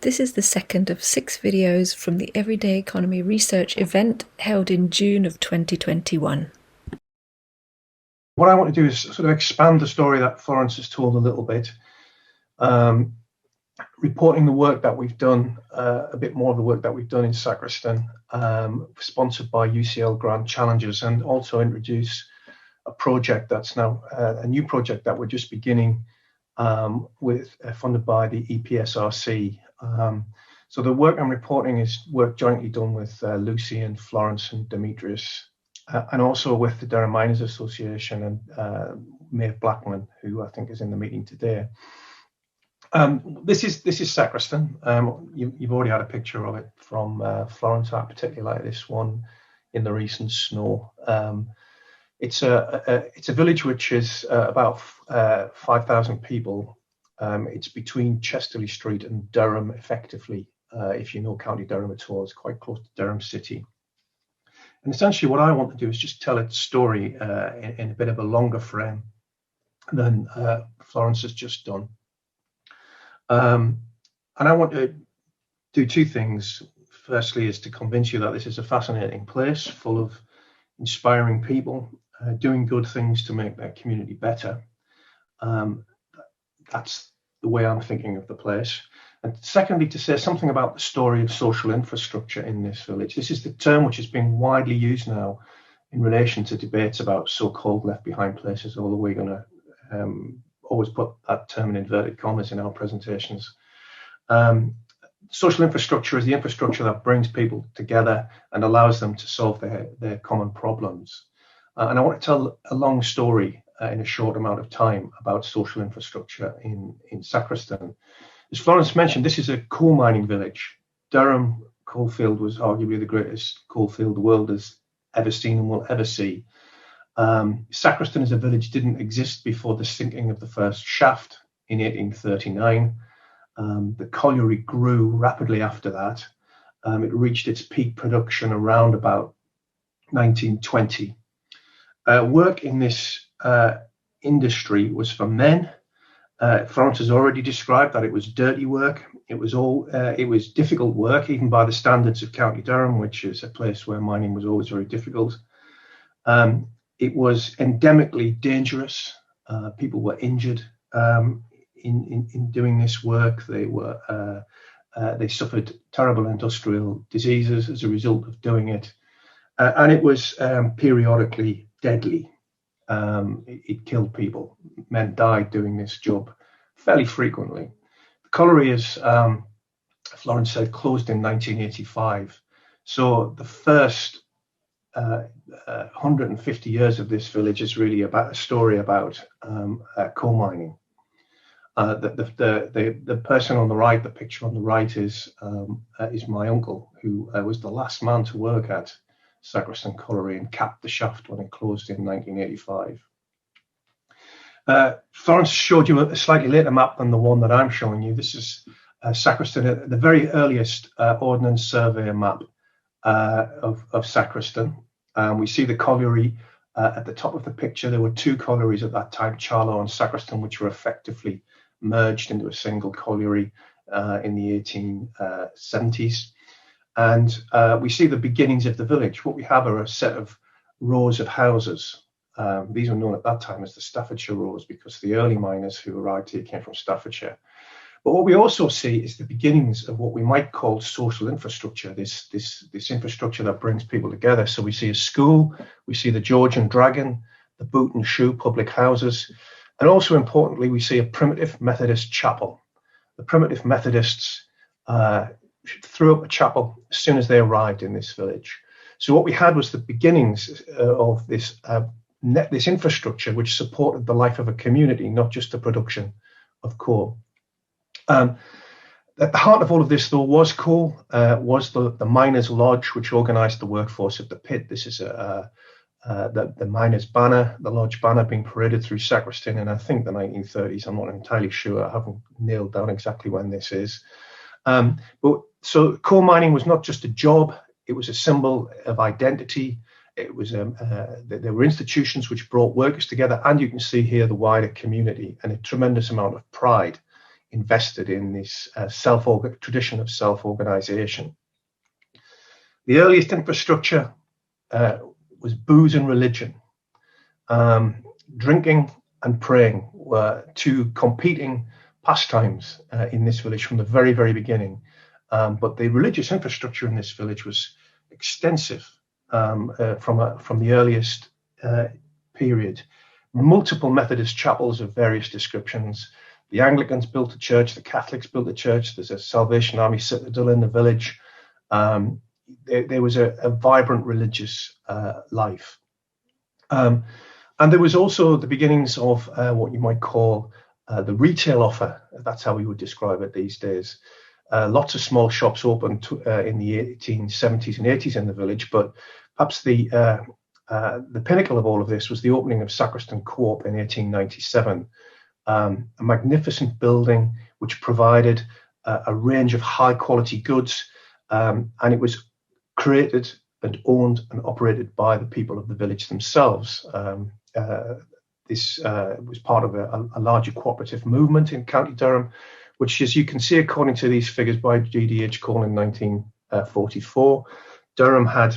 This is the second of 6 videos from the Everyday Economy Research event held in June of 2021. What I want to do is sort of expand the story that Florence has told a little bit, reporting the work that we've done, a bit more of the work that we've done in Sacriston, sponsored by UCL Grant Challenges, and also introduce a project that's now a new project that we're just beginning with, funded by the EPSRC. So the work I'm reporting is work jointly done with Lucy and Florence and Demetrius, and also with the Durham Miners Association and Maeve Blackman, who I think is in the meeting today. This is Sacriston. You've already had a picture of it from Florence. I particularly like this one in the recent snow. It's a village which is about 5,000 people. It's between Chesterley Street and Durham, effectively. If you know County Durham at all, it's quite close to Durham City. And essentially what I want to do is just tell its story in a bit of a longer frame than Florence has just done. And I want to do two things. Firstly is to convince you that this is a fascinating place full of inspiring people doing good things to make their community better. That's the way I'm thinking of the place. And secondly, to say something about the story of social infrastructure in this village. This is the term which is being widely used now in relation to debates about so-called left behind places, although we're going to always put that term in inverted commas in our presentations. Social infrastructure is the infrastructure that brings people together and allows them to solve their common problems. And I want to tell a long story in a short amount of time about social infrastructure in Sacriston. As Florence mentioned, this is a coal mining village. Durham coalfield was arguably the greatest coalfield the world has ever seen and will ever see. Sacriston as a village didn't exist before the sinking of the first shaft in 1839. The colliery grew rapidly after that. It reached its peak production around about 1920. Work in this industry was for men. Florence has already described that it was dirty work. It was difficult work, even by the standards of County Durham, which is a place where mining was always very difficult. It was endemically dangerous. People were injured in doing this work. They suffered terrible industrial diseases as a result of doing it, and it was periodically deadly. It killed people. Men died doing this job fairly frequently. The colliery, as Florence said, closed in 1985. So the first 150 years of this village is really about a story about coal mining. The person on the right, the picture on the right, is my uncle, who was the last man to work at Sacriston Colliery and capped the shaft when it closed in 1985. Florence showed you a slightly later map than the one that I'm showing you. This is Sacriston, the very earliest Ordnance Survey map of Sacriston. We see the colliery at the top of the picture. There were two collieries at that time, Charlow and Sacriston, which were effectively merged into a single colliery in the 1870s. And we see the beginnings of the village. What we have are a set of rows of houses. These were known at that time as the Staffordshire rows because the early miners who arrived here came from Staffordshire. But what we also see is the beginnings of what we might call social infrastructure, this infrastructure that brings people together. So we see a school, we see the George and Dragon, the Boot and Shoe public houses, and also importantly, we see a primitive Methodist chapel. The primitive Methodists threw up a chapel as soon as they arrived in this village. So what we had was the beginnings of this infrastructure which supported the life of a community, not just the production of coal. At the heart of all of this, though, was coal, was the Miners' Lodge, which organised the workforce of the pit. This is the Miners' Banner, the Lodge Banner being paraded through Sacriston in, I think, the 1930s. I'm not entirely sure. I haven't nailed down exactly when this is. So coal mining was not just a job, it was a symbol of identity. It was there were institutions which brought workers together, and you can see here the wider community and a tremendous amount of pride invested in this tradition of self-organization. The earliest infrastructure was booze and religion. Drinking and praying were two competing pastimes in this village from the very, very beginning. But the religious infrastructure in this village was extensive from the earliest period. Multiple Methodist chapels of various descriptions. The Anglicans built a church, the Catholics built a church. There's a Salvation Army citadel in the village. There was a vibrant religious life. And there was also the beginnings of what you might call the retail offer. That's how we would describe it these days. Lots of small shops opened in the 1870s and 80s in the village, but perhaps the pinnacle of all of this was the opening of Sacriston Co-op in 1897, a magnificent building which provided a range of high quality goods, and it was created and owned and operated by the people of the village themselves. This was part of a larger cooperative movement in County Durham, which, as you can see, according to these figures by G.D.H. Cole in 1944, Durham had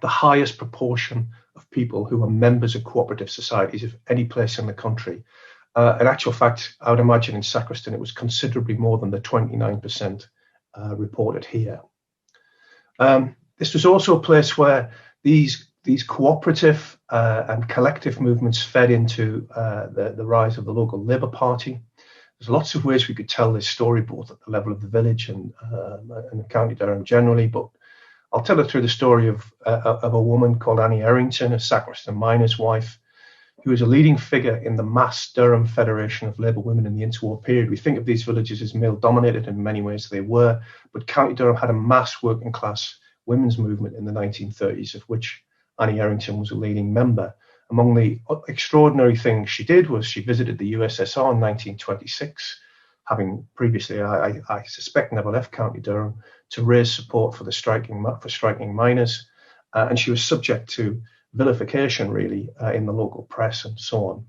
the highest proportion of people who were members of cooperative societies of any place in the country. In actual fact, I would imagine in Sacriston it was considerably more than the 29% reported here. This was also a place where these cooperative and collective movements fed into the rise of the local Labour Party. There's lots of ways we could tell this story, both at the level of the village and County Durham generally, but I'll tell it through the story of a woman called Annie Errington, a Sacriston miner's wife, who was a leading figure in the mass Durham Federation of Labour Women in the interwar period. We think of these villages as male-dominated, in many ways they were, but County Durham had a mass working-class women's movement in the 1930s, of which Annie Errington was a leading member. Among the extraordinary things she did was she visited the USSR in 1926, having previously, I suspect, never left County Durham, to raise support for striking miners, and she was subject to vilification, really, in the local press and so on.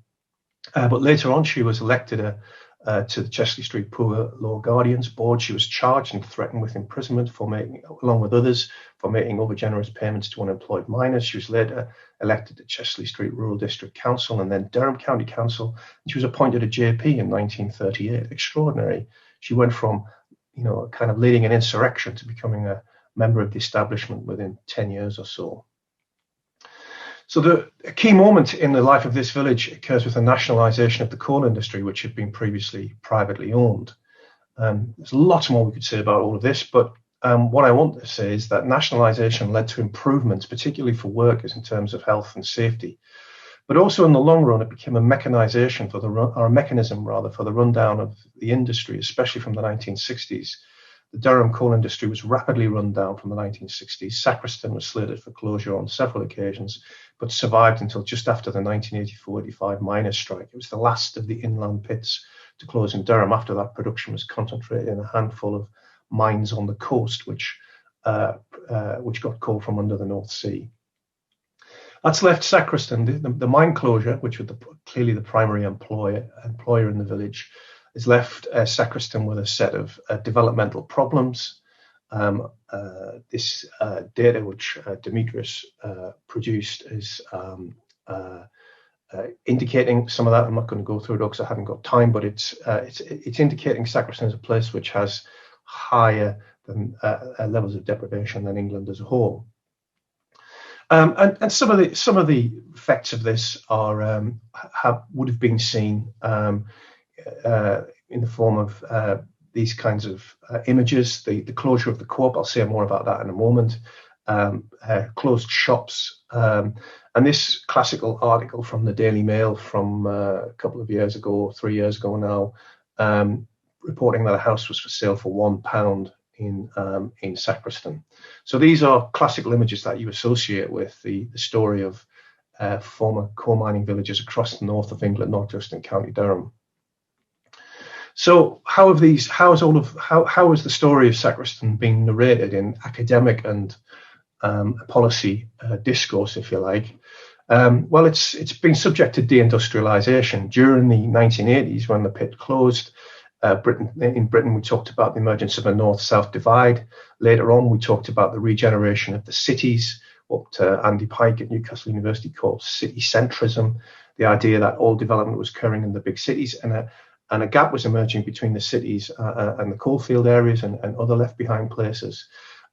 But later on, she was elected to the Chesley Street Poor Law Guardians Board. She was charged and threatened with imprisonment for making, along with others, for making overgenerous payments to unemployed miners. She was later elected to Chesley Street Rural District Council and then Durham County Council. And she was appointed a JP in 1938. Extraordinary. She went from, kind of leading an insurrection to becoming a member of the establishment within 10 years or so. So a key moment in the life of this village occurs with the nationalisation of the coal industry, which had been previously privately owned. There's lots more we could say about all of this, but what I want to say is that nationalisation led to improvements, particularly for workers in terms of health and safety. But also in the long run, it became a mechanism for the rundown of the industry, especially from the 1960s. The Durham coal industry was rapidly run down from the 1960s. Sacriston was slated for closure on several occasions, but survived until just after the 1984-85 miners' strike. It was the last of the inland pits to close in Durham. After that, production was concentrated in a handful of mines on the coast, which got coal from under the North Sea. That's left Sacriston. The mine closure, which was clearly the primary employer in the village, has left Sacriston with a set of developmental problems. This data which Demetrius produced is indicating some of that. I'm not going to go through it because I haven't got time, but it's indicating Sacriston is a place which has higher levels of deprivation than England as a whole. And some of the effects of this would have been seen in the form of these kinds of images, the closure of the co-op. I'll say more about that in a moment. Closed shops, and this classical article from the Daily Mail from a couple of years ago, 3 years ago now, reporting that a house was for sale for £1 in Sacriston. So these are classical images that you associate with the story of former coal mining villages across the north of England, not just in County Durham. So how has the story of Sacriston been narrated in academic and policy discourse, if you like? Well, it's been subject to deindustrialization. During the 1980s, when the pit closed, In Britain, we talked about the emergence of a north-south divide. Later on, we talked about the regeneration of the cities, what Andy Pike at Newcastle University called city centrism, the idea that all development was occurring in the big cities, and a gap was emerging between the cities and the coalfield areas and other left-behind places.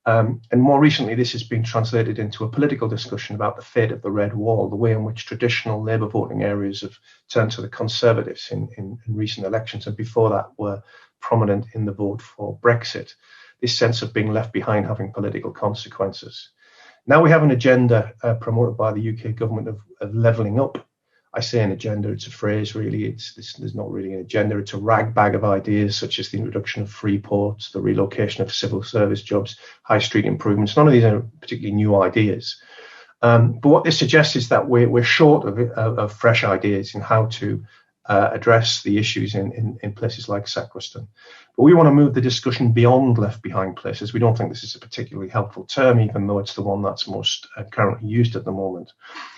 And more recently, this has been translated into a political discussion about the fate of the Red Wall, the way in which traditional Labour voting areas have turned to the Conservatives in recent elections, and before that were prominent in the vote for Brexit. This sense of being left behind having political consequences. Now we have an agenda promoted by the UK government of levelling up. I say an agenda, it's a phrase really, there's not really an agenda, it's a ragbag of ideas such as the introduction of free ports, the relocation of civil service jobs, high street improvements. None of these are particularly new ideas. But what this suggests is that we're short of fresh ideas in how to address the issues in places like Sacriston. But we want to move the discussion beyond left behind places. We don't think this is a particularly helpful term, even though it's the one that's most currently used at the moment.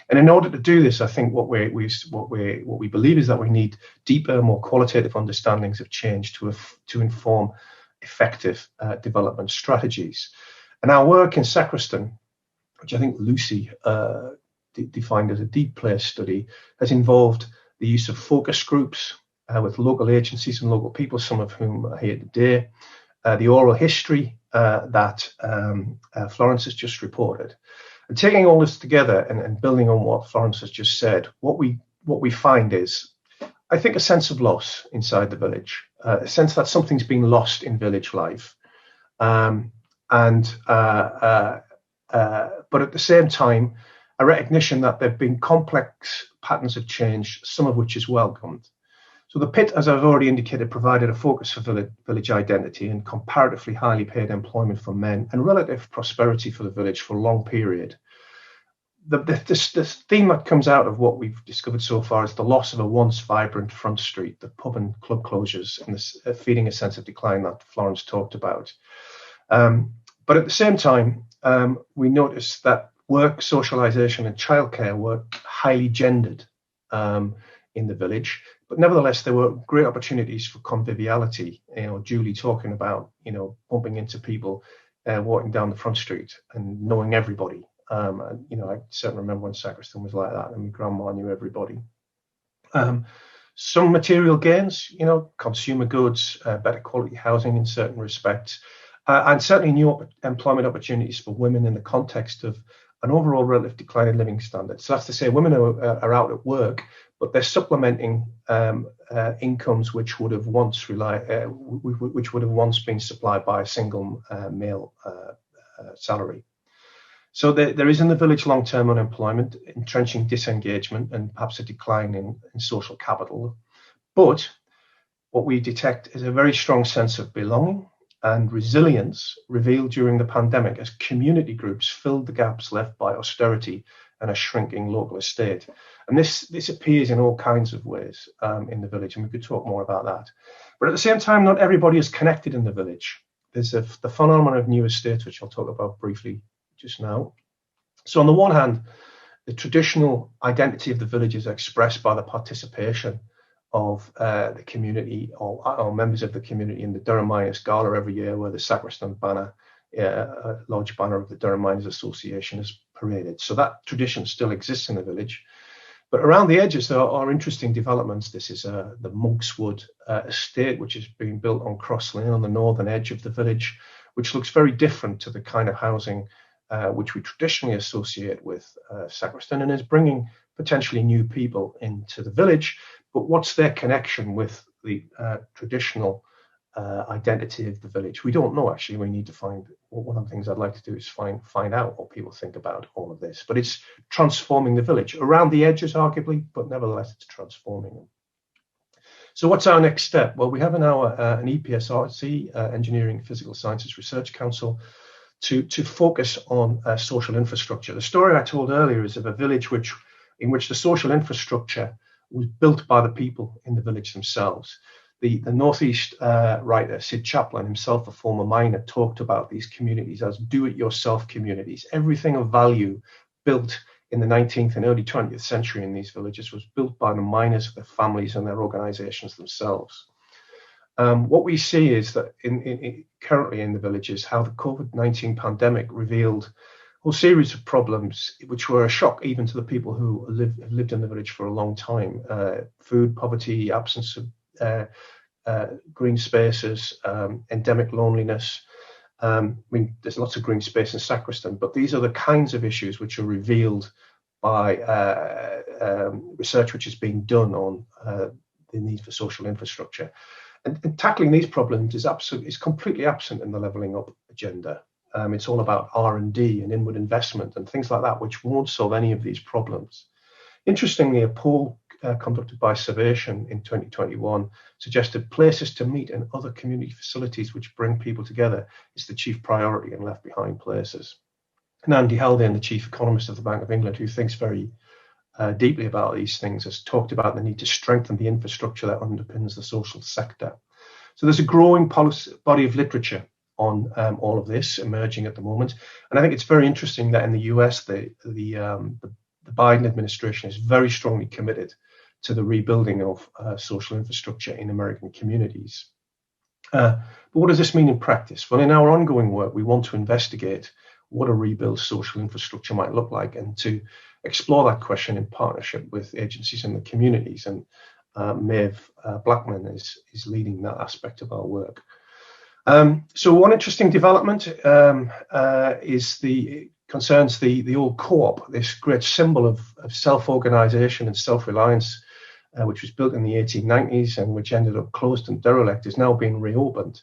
And in order to do this, I think what we believe is that we need deeper, more qualitative understandings of change to inform effective development strategies. And our work in Sacriston, which I think Lucy defined as a deep place study, has involved the use of focus groups with local agencies and local people, some of whom are here today, the oral history that Florence has just reported. And taking all this together and building on what Florence has just said, what we find is, I think, a sense of loss inside the village, a sense that something's been lost in village life. But at the same time, a recognition that there have been complex patterns of change, some of which is welcomed. So the pit, as I've already indicated, provided a focus for village identity and comparatively highly paid employment for men and relative prosperity for the village for a long period. The theme that comes out of what we've discovered so far is the loss of a once vibrant front street, the pub and club closures, and this feeding a sense of decline that Florence talked about. But at the same time, we notice that work, socialisation and childcare were highly gendered in the village. But nevertheless, there were great opportunities for conviviality. Julie talking about, bumping into people, walking down the front street and knowing everybody. I certainly remember when Sacriston was like that, and my grandma knew everybody. Some material gains, consumer goods, better quality housing in certain respects, and certainly new employment opportunities for women in the context of an overall relative decline in living standards. So that's to say, women are out at work, but they're supplementing incomes which would have once been supplied by a single male salary. So there is in the village long-term unemployment, entrenching disengagement, and perhaps a decline in social capital. But what we detect is a very strong sense of belonging and resilience revealed during the pandemic as community groups filled the gaps left by austerity and a shrinking local estate. And this appears in all kinds of ways in the village, and we could talk more about that. But at the same time, not everybody is connected in the village. There's the phenomenon of new estates, which I'll talk about briefly just now. So on the one hand, the traditional identity of the village is expressed by the participation of the community or members of the community in the Durham Miners Gala every year, where the Sacriston banner, a large banner of the Durham Miners Association, is paraded. So that tradition still exists in the village. But around the edges, there are interesting developments. This is the Monkswood estate, which is being built on Cross Lane on the northern edge of the village, which looks very different to the kind of housing which we traditionally associate with Sacriston, and is bringing potentially new people into the village. But what's their connection with the traditional identity of the village? We don't know, actually. We need to find. One of the things I'd like to do is find out what people think about all of this. But it's transforming the village around the edges, arguably, but nevertheless, it's transforming them. So what's our next step? Well, we have now an EPSRC, Engineering Physical Sciences Research Council, to focus on social infrastructure. The story I told earlier is of a village in which the social infrastructure was built by the people in the village themselves. The Northeast writer, Sid Chaplin, himself a former miner, talked about these communities as do-it-yourself communities. Everything of value built in the 19th and early 20th century in these villages was built by the miners, their families, and their organizations themselves. What we see is that currently in the villages, how the COVID-19 pandemic revealed a whole series of problems which were a shock even to the people who have lived in the village for a long time. Food poverty, absence of green spaces, endemic loneliness. I mean, there's lots of green space in Sacriston, but these are the kinds of issues which are revealed by research which is being done on the need for social infrastructure. And tackling these problems is completely absent in the levelling up agenda. It's all about R&D and inward investment and things like that, which won't solve any of these problems. Interestingly, a poll conducted by Sacriston in 2021 suggested places to meet and other community facilities which bring people together is the chief priority in left behind places. And Andy Haldane, the chief economist of the Bank of England, who thinks very deeply about these things, has talked about the need to strengthen the infrastructure that underpins the social sector. So there's a growing body of literature on all of this emerging at the moment, and I think it's very interesting that in the US, the Biden administration is very strongly committed to the rebuilding of social infrastructure in American communities. But what does this mean in practice? Well, in our ongoing work, we want to investigate what a rebuilt social infrastructure might look like, and to explore that question in partnership with agencies in the communities. And Maeve Blackman is leading that aspect of our work. So one interesting development concerns the old co-op, this great symbol of self-organization and self-reliance, which was built in the 1890s and which ended up closed and derelict, is now being reopened.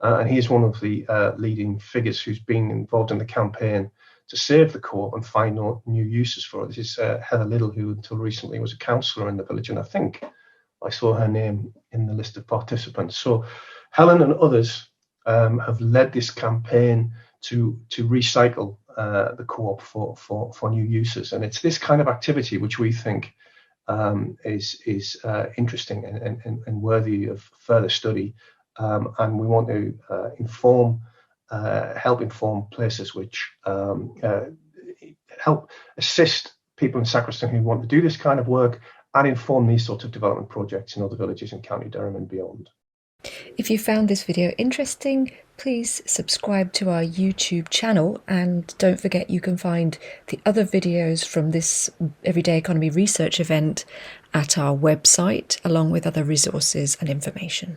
And he's one of the leading figures who's been involved in the campaign to save the co-op and find new uses for it. This is Heather Little, who until recently was a councillor in the village, and I think I saw her name in the list of participants. So Helen and others have led this campaign to recycle the co-op for new uses, and it's this kind of activity which we think is interesting and worthy of further study, and we want to help inform places which help assist people in Sacriston who want to do this kind of work, and inform these sorts of development projects in other villages in County Durham and beyond. If you found this video interesting, please subscribe to our YouTube channel, and don't forget you can find the other videos from this Everyday Economy research event at our website, along with other resources and information.